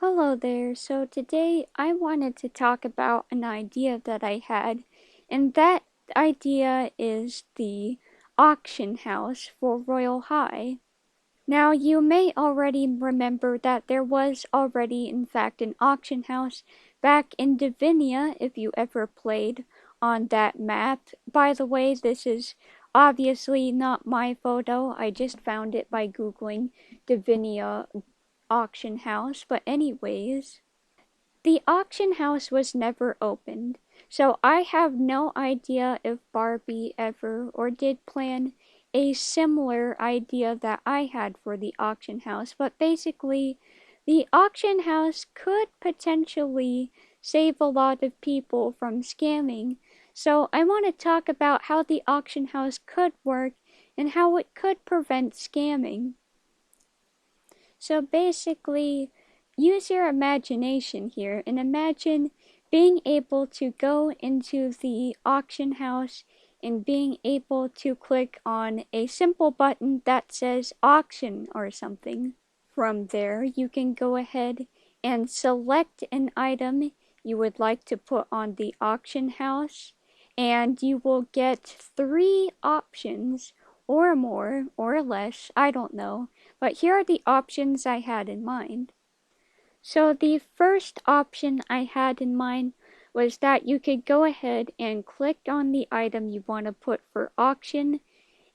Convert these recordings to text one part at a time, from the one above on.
Hello there. So today I wanted to talk about an idea that I had, and that idea is the auction house for Royal High. Now, you may already remember that there was already, in fact, an auction house back in Divinia if you ever played on that map. By the way, this is obviously not my photo. I just found it by Googling Divinia auction house. But anyways, the auction house was never opened, so I have no idea if Barbie ever or did plan a similar idea that I had for the auction house, but basically, the auction house could potentially save a lot of people from scamming. So I want to talk about how the auction house could work and how it could prevent scamming. So basically, use your imagination here and imagine being able to go into the auction house and being able to click on a simple button that says auction or something. From there, you can go ahead and select an item you would like to put on the auction house, and you will get 3 options or more or less, I don't know, but here are the options I had in mind. So the first option I had in mind was that you could go ahead and click on the item you want to put for auction,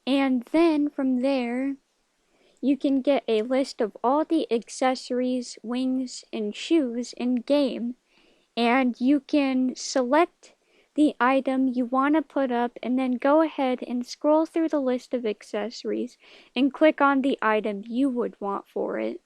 and then from there you can get a list of all the accessories, wings, and shoes in game, and you can select the item you want to put up and then go ahead and scroll through the list of accessories and click on the item you would want for it.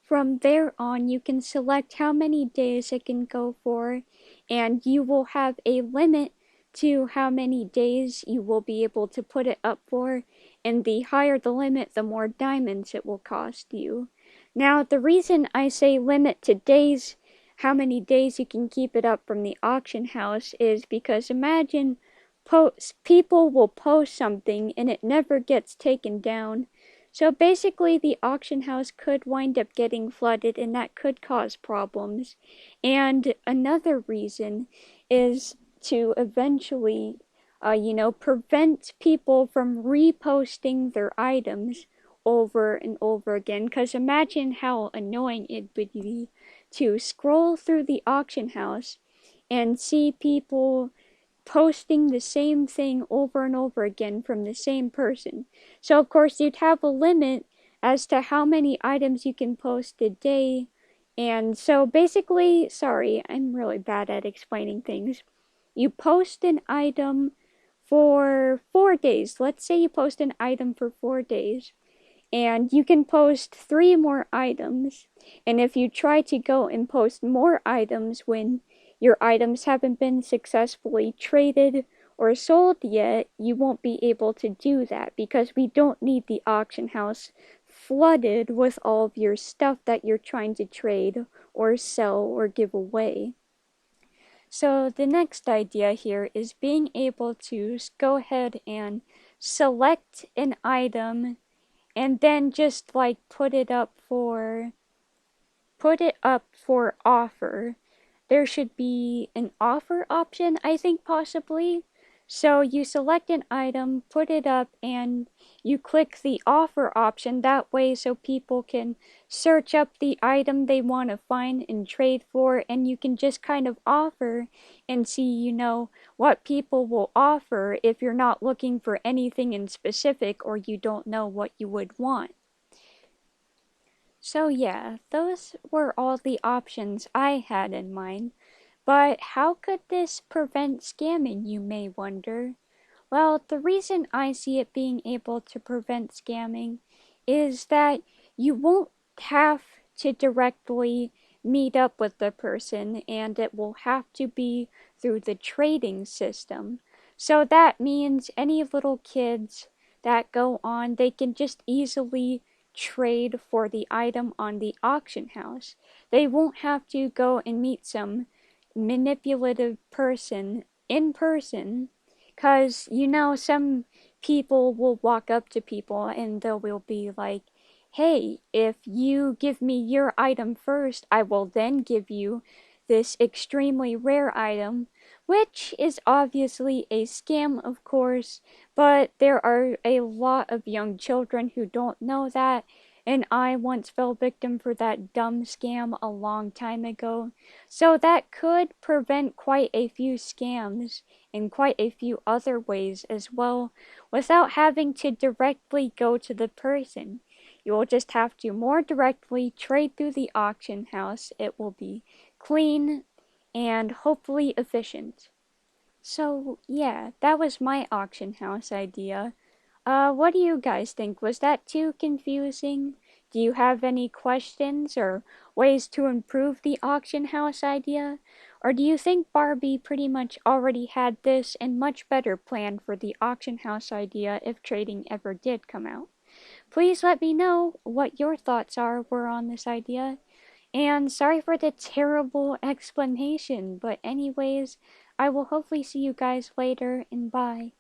From there on, you can select how many days it can go for, and you will have a limit to how many days you will be able to put it up for, and the higher the limit, the more diamonds it will cost you. Now, the reason I say limit to days, how many days you can keep it up from the auction house, is because imagine people will post something and it never gets taken down. So basically, the auction house could wind up getting flooded, and that could cause problems. And another reason is to eventually, prevent people from reposting their items over and over again. Because imagine how annoying it would be to scroll through the auction house and see people posting the same thing over and over again from the same person. So of course you'd have a limit as to how many items you can post a day. And so basically, sorry, I'm really bad at explaining things. You post an item for 4 days. Let's say you post an item for 4 days. And you can post 3 more items. And if you try to go and post more items when your items haven't been successfully traded or sold yet, you won't be able to do that because we don't need the auction house flooded with all of your stuff that you're trying to trade or sell or give away. So the next idea here is being able to go ahead and select an item and then just like put it up for offer. There should be an offer option, I think, possibly. So you select an item, put it up, and you click the offer option that way so people can search up the item they want to find and trade for, and you can just kind of offer and see, what people will offer if you're not looking for anything in specific or you don't know what you would want. So yeah, those were all the options I had in mind. But how could this prevent scamming, you may wonder? Well, the reason I see it being able to prevent scamming is that you won't have to directly meet up with the person, and it will have to be through the trading system. So that means any little kids that go on, they can just easily trade for the item on the auction house. They won't have to go and meet some manipulative person in person, because some people will walk up to people and they will be like, hey, if you give me your item first, I will then give you this extremely rare item, which is obviously a scam, of course, but there are a lot of young children who don't know that, and I once fell victim for that dumb scam a long time ago. So that could prevent quite a few scams in quite a few other ways as well, without having to directly go to the person. You will just have to more directly trade through the auction house. It will be clean and hopefully efficient. So, yeah, that was my auction house idea. What do you guys think? Was that too confusing? Do you have any questions or ways to improve the auction house idea? Or do you think Barbie pretty much already had this and much better planned for the auction house idea if trading ever did come out? Please let me know what your thoughts were on this idea. And sorry for the terrible explanation, but anyways, I will hopefully see you guys later, and bye.